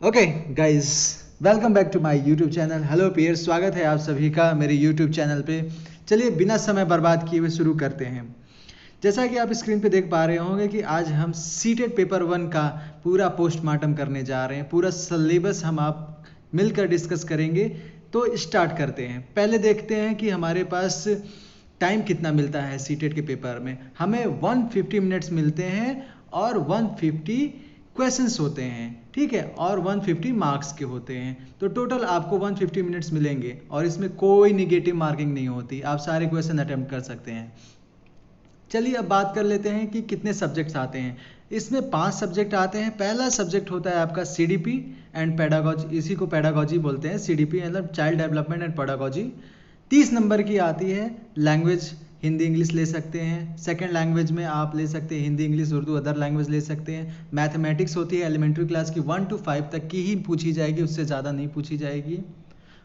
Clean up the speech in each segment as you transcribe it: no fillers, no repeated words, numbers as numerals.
Okay guys, welcome back to my YouTube channel. Hello पियर, स्वागत है आप सभी का मेरे यूट्यूब चैनल पे। चलिए बिना समय बर्बाद किए हुए शुरू करते हैं। जैसा कि आप स्क्रीन पे देख पा रहे होंगे कि आज हम सीटेट पेपर 1 का पूरा पोस्टमार्टम करने जा रहे हैं। पूरा सिलेबस हम आप मिलकर डिस्कस करेंगे। तो स्टार्ट करते हैं। पहले देखते हैं कि हमारे पास टाइम कितना मिलता है सीटेट के पेपर में। हमें 150 मिनट्स मिलते हैं और 150 क्वेश्चंस होते हैं, ठीक है, और 150 मार्क्स के होते हैं। तो टोटल आपको 150 मिनट्स मिलेंगे और इसमें कोई निगेटिव मार्किंग नहीं होती। आप सारे क्वेश्चन अटेम्प्ट कर सकते हैं। चलिए अब बात कर लेते हैं कि कितने सब्जेक्ट्स आते हैं। इसमें 5 सब्जेक्ट आते हैं। पहला सब्जेक्ट होता है आपका सीडीपी एंड पेडागोजी, इसी को पेडागोजी बोलते हैं। सीडीपी मतलब child development and pedagogy. 30 number की आती है लैंग्वेज। हिंदी इंग्लिश ले सकते हैं। सेकंड लैंग्वेज में आप ले सकते हैं Hindi English Urdu other language ले सकते हैं। मैथमेटिक्स होती है एलिमेंट्री क्लास की 1 to 5 तक की ही पूछी जाएगी, उससे ज़्यादा नहीं पूछी जाएगी।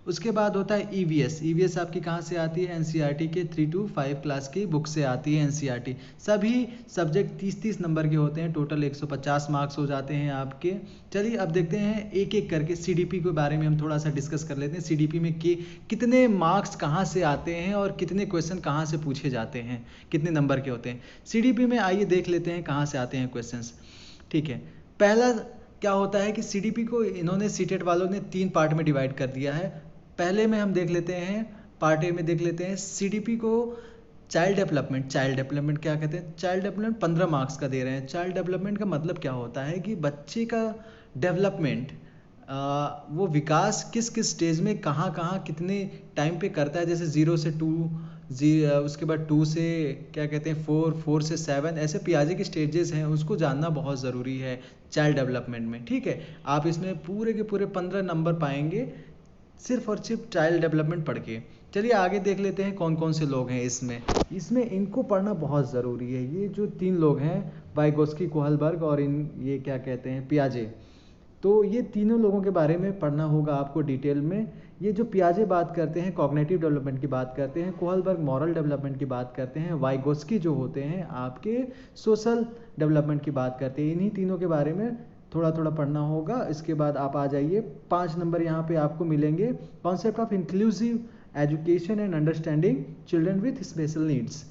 उसके बाद होता है ईवीएस। ईवीएस आपकी कहाँ से आती है? एनसीईआरटी के 3 to 5 क्लास की बुक से आती है एनसीईआरटी। सभी सब्जेक्ट 30-30 नंबर के होते हैं। टोटल 150 मार्क्स हो जाते हैं आपके। चलिए अब देखते हैं एक एक करके सीडीपी के बारे में हम थोड़ा सा डिस्कस कर लेते हैं। सीडीपी में कितने मार्क्स कहाँ से आते हैं और कितने क्वेश्चन कहाँ से पूछे जाते हैं, कितने नंबर के होते हैं सीडीपी में। आइए देख लेते हैं कहाँ से आते हैं क्वेश्चन। ठीक है, पहला क्या होता है कि सीडीपी को इन्होंने सीटेट वालों ने 3 पार्ट में डिवाइड कर दिया है। पहले में हम देख लेते हैं, पार्ट ए में देख लेते हैं सीडीपी को। चाइल्ड डेवलपमेंट, चाइल्ड डेवलपमेंट क्या कहते हैं? चाइल्ड डेवलपमेंट 15 मार्क्स का दे रहे हैं। चाइल्ड डेवलपमेंट का मतलब क्या होता है कि बच्चे का डेवलपमेंट, वो विकास किस किस स्टेज में कहाँ कहाँ कितने टाइम पे करता है। जैसे 0 से 2, उसके बाद 2 से क्या कहते हैं 4, 4 से 7, ऐसे पियाजे के स्टेजेस हैं, उसको जानना बहुत ज़रूरी है चाइल्ड डेवलपमेंट में। ठीक है, आप इसमें पूरे के पूरे 15 नंबर पाएंगे सिर्फ और सिर्फ चाइल्ड डेवलपमेंट पढ़ के। चलिए आगे देख लेते हैं कौन कौन से लोग हैं इसमें। इसमें इनको पढ़ना बहुत ज़रूरी है। ये जो 3 लोग हैं, वाइगोस्की, कोहलबर्ग और ये क्या कहते हैं पियाजे, तो ये तीनों लोगों के बारे में पढ़ना होगा आपको डिटेल में। ये जो पियाजे बात करते हैं कॉग्निटिव डेवलपमेंट की बात करते हैं, कोहलबर्ग मॉरल डेवलपमेंट की बात करते हैं, वाइगोस्की जो होते हैं आपके सोशल डेवलपमेंट की बात करते हैं। इन्हीं तीनों के बारे में थोड़ा थोड़ा पढ़ना होगा। इसके बाद आप आ जाइए 5 नंबर यहाँ पे आपको मिलेंगे, concept of inclusive education and understanding children with special needs.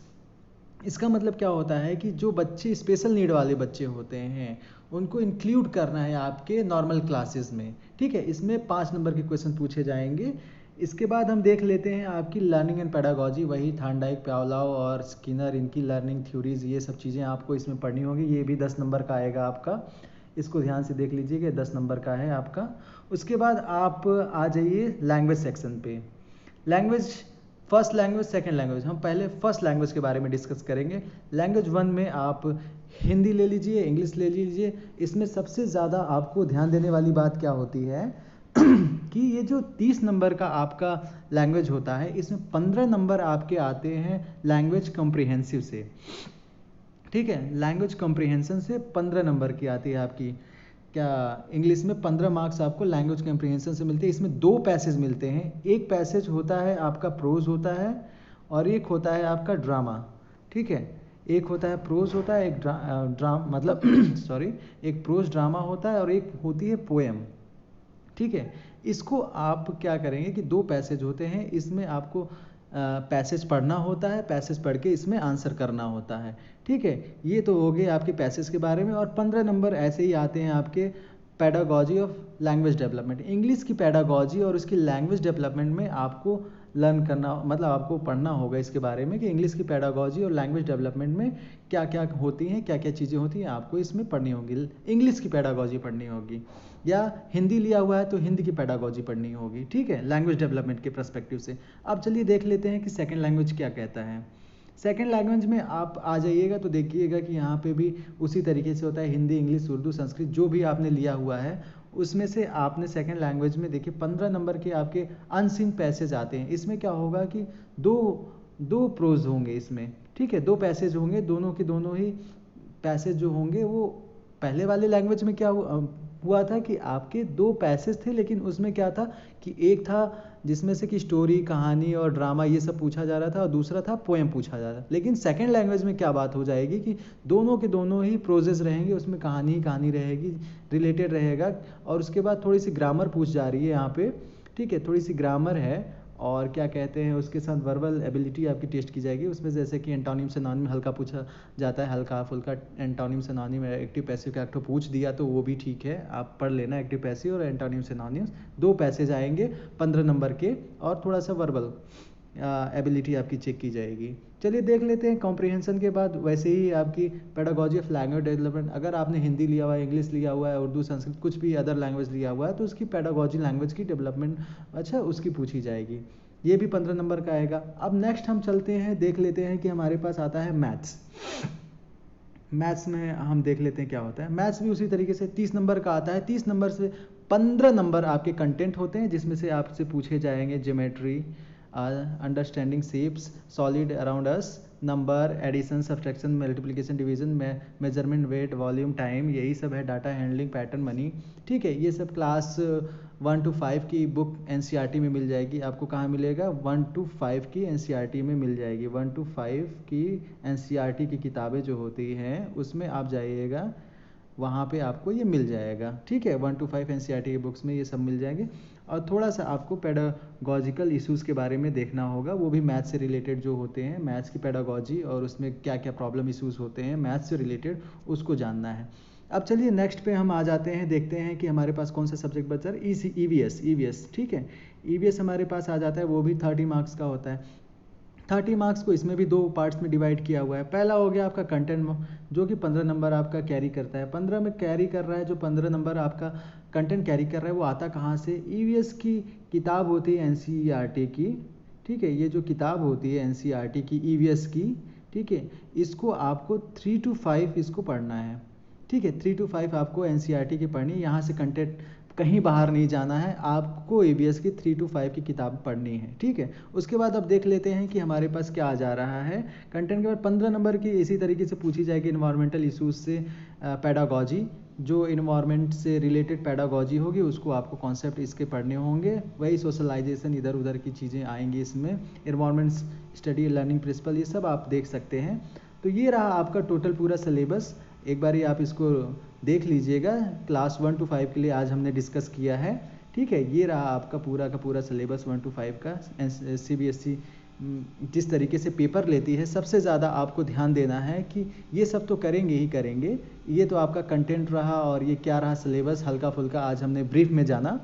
इसका मतलब क्या होता है कि जो बच्चे स्पेशल नीड वाले बच्चे होते हैं उनको इंक्लूड करना है आपके नॉर्मल क्लासेस में। ठीक है, इसमें 5 नंबर के क्वेश्चन पूछे जाएंगे। इसके बाद हम देख लेते हैं आपकी लर्निंग एंड पेडागोजी, वही थांडाइक, प्यावलाव और स्किनर, इनकी लर्निंग थ्योरीज, ये सब चीज़ें आपको इसमें पढ़नी होगी। ये भी 10 नंबर का आएगा आपका, इसको ध्यान से देख लीजिएगा, 10 नंबर का है आपका। उसके बाद आप आ जाइए लैंग्वेज सेक्शन पे। Language, first language second language. हम पहले फर्स्ट लैंग्वेज के बारे में डिस्कस करेंगे। लैंग्वेज 1 में आप हिंदी ले लीजिए, इंग्लिश ले लीजिए। इसमें सबसे ज़्यादा आपको ध्यान देने वाली बात क्या होती है कि ये जो 30 नंबर का आपका लैंग्वेज होता है, इसमें 15 नंबर आपके आते हैं लैंग्वेज कॉम्प्रिहेंसिव से। ठीक है, लैंग्वेज कॉम्प्रिहेंशन से 15 नंबर की आती है आपकी। क्या इंग्लिश में 15 मार्क्स आपको लैंग्वेज कॉम्प्रिहेंशन से मिलते हैं। इसमें 2 पैसेज मिलते हैं। एक पैसेज होता है आपका प्रोज होता है और एक होता है आपका ड्रामा। ठीक है, एक होता है प्रोज होता है, एक ड्रामा मतलब सॉरी, एक प्रोज ड्रामा होता है और एक होती है पोएम। ठीक है, इसको आप क्या करेंगे कि 2 पैसेज होते हैं, इसमें आपको पैसेज पढ़ना होता है, पैसेज पढ़ के इसमें आंसर करना होता है। ठीक है, ये तो हो गए आपके पैसेज के बारे में। और 15 नंबर ऐसे ही आते हैं आपके pedagogy of language development. English की पेडागोजी और उसकी लैंग्वेज डेवलपमेंट में आपको लर्न करना, मतलब आपको पढ़ना होगा इसके बारे में कि इंग्लिश की पेडागोजी और लैंग्वेज डेवलपमेंट में क्या क्या होती हैं, क्या क्या चीज़ें होती हैं, आपको इसमें पढ़नी होगी। इंग्लिश की पेडागोजी पढ़नी होगी, या हिंदी लिया हुआ है तो हिंदी की पेडागोजी पढ़नी होगी। ठीक है, लैंग्वेज डेवलपमेंट के पर्सपेक्टिव से। अब चलिए देख लेते हैं कि सेकंड लैंग्वेज क्या कहता है। सेकंड लैंग्वेज में आप आ जाइएगा तो देखिएगा कि यहाँ पे भी उसी तरीके से होता है, हिंदी, इंग्लिश, उर्दू, संस्कृत, जो भी आपने लिया हुआ है उसमें से आपने सेकंड लैंग्वेज में देखिए 15 नंबर के आपके अनसीन पैसेज आते हैं। इसमें क्या होगा कि दो प्रोज होंगे इसमें। ठीक है, 2 पैसेज होंगे, दोनों के दोनों ही पैसेज जो होंगे वो पहले वाले लैंग्वेज में क्या हुआ था कि आपके 2 पैसेज थे, लेकिन उसमें क्या था कि एक था जिसमें से कि स्टोरी, कहानी और ड्रामा ये सब पूछा जा रहा था, और दूसरा था पोएम पूछा जा रहा था। लेकिन सेकंड लैंग्वेज में क्या बात हो जाएगी कि दोनों के दोनों ही प्रोजेस रहेंगे, उसमें कहानी ही कहानी रहेगी, रिलेटेड रहेगा। और उसके बाद थोड़ी सी ग्रामर पूछ जा रही है यहाँ पे, ठीक है, थोड़ी सी ग्रामर है। और क्या कहते हैं, उसके साथ वर्बल एबिलिटी आपकी टेस्ट की जाएगी। उसमें जैसे कि एंटोनिम सिनोनिम हल्का पूछा जाता है, हल्का फुल्का एंटोनिम सिनोनिम, एक्टिव पैसिव का एक ठो पूछ दिया तो वो भी ठीक है, आप पढ़ लेना एक्टिव पैसिव और एंटोनिम सिनोनिम्स। 2 पैसेज आएंगे 15 नंबर के, और थोड़ा सा वर्बल एबिलिटी आपकी चेक की जाएगी। चलिए देख लेते हैं। कॉम्प्रिहेंशन के बाद वैसे ही आपकी पेडागोजी ऑफ लैंग्वेज डेवलपमेंट, अगर आपने हिंदी लिया हुआ है, इंग्लिश लिया हुआ है, उर्दू, संस्कृत, कुछ भी अदर लैंग्वेज लिया हुआ है, तो उसकी पेडागोजी लैंग्वेज की डेवलपमेंट अच्छा उसकी पूछी जाएगी। ये भी 15 नंबर का आएगा। अब नेक्स्ट हम चलते हैं, देख लेते हैं कि हमारे पास आता है मैथ्स। मैथ्स में हम देख लेते हैं क्या होता है। मैथ्स भी उसी तरीके से 30 नंबर का आता है। 30 नंबर से 15 नंबर आपके कंटेंट होते हैं, जिसमें से आपसे पूछे जाएंगे geometry, understanding shapes, solid around us, number, addition, subtraction, multiplication, division, measurement, weight, volume, time, यही सब है। डाटा हैंडलिंग, पैटर्न, मनी, ठीक है। ये सब क्लास 1 to 5 की बुक एनसीईआरटी में मिल जाएगी। आपको कहाँ मिलेगा? 1 to 5 की एनसीईआरटी में मिल जाएगी। 1 to 5 की एनसीईआरटी की किताबें जो होती हैं उसमें आप जाइएगा, वहाँ पे आपको ये मिल जाएगा, ठीक है। 1 to 5 एनसीईआरटी की बुक्स में ये सब मिल जाएंगे। और थोड़ा सा आपको पेडागॉजिकल इश्यूज़ के बारे में देखना होगा, वो भी मैथ्स से रिलेटेड जो होते हैं, मैथ्स की पेडागॉजी और उसमें क्या क्या प्रॉब्लम इश्यूज़ होते हैं मैथ्स से रिलेटेड, उसको जानना है। अब चलिए नेक्स्ट पे हम आ जाते हैं, देखते हैं कि हमारे पास कौन सा सब्जेक्ट बचा है। ईवीएस, ठीक है। ईवीएस हमारे पास आ जाता है, वो भी 30 मार्क्स का होता है। 30 मार्क्स को इसमें भी 2 पार्ट्स में डिवाइड किया हुआ है। पहला हो गया आपका कंटेंट, जो कि 15 नंबर आपका कैरी करता है। 15 में कैरी कर रहा है, जो 15 नंबर आपका कंटेंट कैरी कर रहा है, वो आता कहाँ से? ईवीएस की किताब होती है एनसीईआरटी की, ठीक है। ये जो किताब होती है एनसीईआरटी की ईवीएस की, ठीक है, इसको आपको 3 to 5 इसको पढ़ना है, ठीक है। 3 to 5 आपको एनसीईआरटी की पढ़नी है। यहाँ से कंटेंट कहीं बाहर नहीं जाना है, आपको ईवीएस की 3 to 5 की किताब पढ़नी है, ठीक है। उसके बाद अब देख लेते हैं कि हमारे पास क्या आ जा रहा है। कंटेंट के बाद 15 नंबर की इसी तरीके से पूछी जाएगी इन्वायरमेंटल इशूज़ से पेडागॉजी, जो इन्वायरमेंट से रिलेटेड पेडागॉजी होगी उसको आपको कॉन्सेप्ट इसके पढ़ने होंगे। वही सोशलाइजेशन, इधर उधर की चीज़ें आएंगी इसमें, इन्वायरमेंट स्टडी, लर्निंग प्रिंसिपल, ये सब आप देख सकते हैं। तो ये रहा आपका टोटल पूरा सिलेबस। एक बारी आप इसको देख लीजिएगा। क्लास 1 to 5 के लिए आज हमने डिस्कस किया है, ठीक है। ये रहा आपका पूरा का पूरा सिलेबस 1 to 5 का। सीबीएसई जिस तरीके से पेपर लेती है, सबसे ज़्यादा आपको ध्यान देना है कि ये सब तो करेंगे ही करेंगे। ये तो आपका कंटेंट रहा, और ये क्या रहा सिलेबस, हल्का फुल्का आज हमने ब्रीफ में जाना।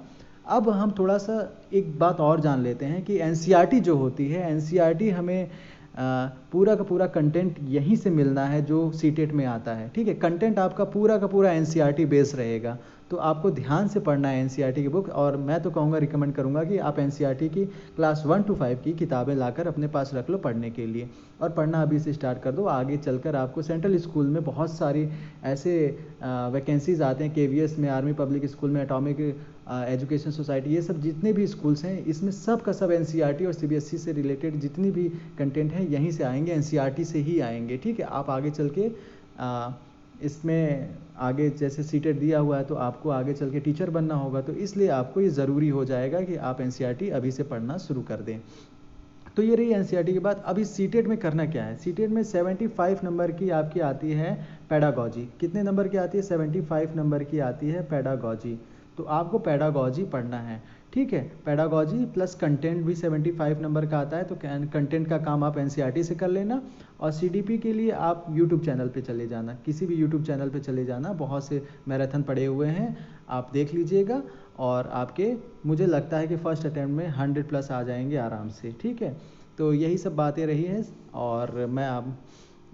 अब हम थोड़ा सा एक बात और जान लेते हैं कि एनसीईआरटी जो होती है, एनसीईआरटी हमें पूरा का पूरा कंटेंट यहीं से मिलना है जो सीटेट में आता है, ठीक है। कंटेंट आपका पूरा का पूरा एनसीईआरटी बेस रहेगा, तो आपको ध्यान से पढ़ना है एनसीईआरटी की बुक। और मैं तो कहूँगा, रिकमेंड करूँगा कि आप एनसीईआरटी की क्लास 1 to 5 की किताबें लाकर अपने पास रख लो पढ़ने के लिए, और पढ़ना अभी से स्टार्ट कर दो। आगे चलकर आपको सेंट्रल स्कूल में बहुत सारी ऐसे वैकेंसीज आते हैं, केवीएस में, आर्मी पब्लिक स्कूल में, एटॉमिक एजुकेशन सोसाइटी, ये सब जितने भी स्कूल्स हैं, इसमें सब का सब एनसीईआरटी और सीबीएसई से रिलेटेड जितनी भी कंटेंट है यहीं से आएंगे, एनसीईआरटी से ही आएंगे, ठीक है। आप आगे चल के इसमें आगे जैसे सीटेट दिया हुआ है, तो आपको आगे चल के टीचर बनना होगा, तो इसलिए आपको ये ज़रूरी हो जाएगा कि आप एनसीईआरटी अभी से पढ़ना शुरू कर दें। तो ये रही एनसीईआरटी के बाद। अभी सीटेट में करना क्या है? सीटेट में 75 नंबर की आपकी आती है पेडागॉजी। कितने नंबर की आती है? 75 नंबर की आती है पेडागॉजी। तो आपको पेडागॉजी पढ़ना है, ठीक है। पेडागॉजी प्लस कंटेंट भी 75 नंबर का आता है, तो कंटेंट का काम आप एनसीईआरटी से कर लेना। और सीडीपी के लिए आप यूट्यूब चैनल पे चले जाना, किसी भी यूट्यूब चैनल पे चले जाना, बहुत से मैराथन पड़े हुए हैं, आप देख लीजिएगा। और आपके, मुझे लगता है कि फर्स्ट अटैम्प्ट में 100+ आ जाएंगे आराम से, ठीक है। तो यही सब बातें रही हैं, और मैं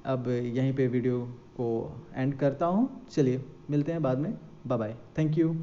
अब यहीं पे वीडियो को एंड करता हूँ। चलिए मिलते हैं बाद में, बाय बाय, थैंक यू।